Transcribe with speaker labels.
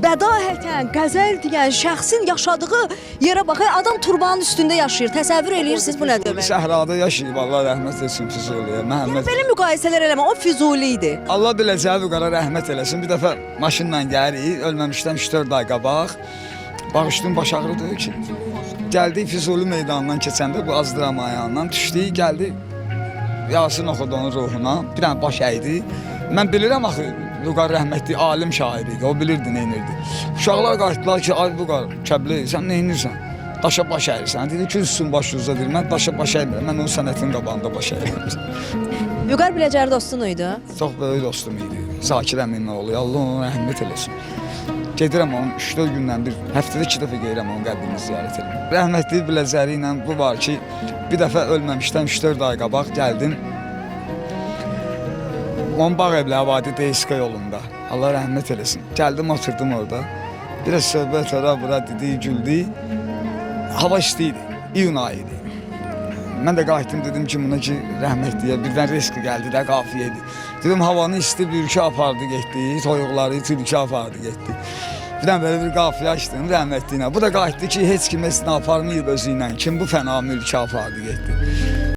Speaker 1: bədahətən, qəzəl deyən şəxsin yaşadığı yerə baxır, adam turbanın üstündə yaşayır. Təsəvvür eləyirsiniz bu nə demək?
Speaker 2: Səhrada yaşayıb, Allah rəhmət etsin Füzuliyə. Məhəmməd.
Speaker 1: Belə müqayisələr eləmə, o Füzuli idi.
Speaker 2: Allah biləcəyi vüqara rəhmət eləsin. Bir dəfə maşınla gəlirik, ölməmişdən 3-4 ay qabaq. Bağışdım, baş ağrıdır ki. Gəldik Füzuli meydanından keçəndə bu Azdırama ayağından düşdük, gəldi. Yasin oxudu onun ruhuna, bir dənə baş əydi. Mən bilirəm axı, Vüqar rəhmətli alim şairi idi, o bilirdi neynirdi. Uşaqlar qayıtdılar ki, ay Vüqar, Kəbli, sən neynirsən? Daşa baş əyirsən. Dedi ki, üstün baş yüzdə deyir, mən daşa baş əymirəm, mən onun sənətin qabağında baş əyirəm.
Speaker 1: Vüqar Biləcəri dostun idi?
Speaker 2: Çox böyük dostum idi, Zakir əmin oğlu, Allah ona rəhmət eləsin. Gedirəm onun 3-4 gündən bir, həftədə 2 dəfə gəlirəm onun qəbrini ziyarət edirəm. Rəhmətli Biləcəri ilə bu var ki, bir dəfə ölməmişdən 3-4 ay qabaq gəldim. Onun bağ evli Avadi Deyska yolunda. Allah rəhmət eləsin. Gəldim, oturdum orada. Biraz söhbət ora-bura dedi, güldü. Hava istiydi, iyun ayı idi. Mən də qayıtdım, dedim ki, buna ki, rəhmətliyə birdən riski gəldi də, qafiyə idi. Dedim, havanı isti bir ülke apardı, getdi, toyuqları Türkiyə apardı, getdi. Birdən belə bir qafiyə açdım, rəhmətli ilə. Bu da qayıtdı ki, heç kim heç nə aparmayıb özü ilə. Kim bu fəna mülkə apardı, getdi.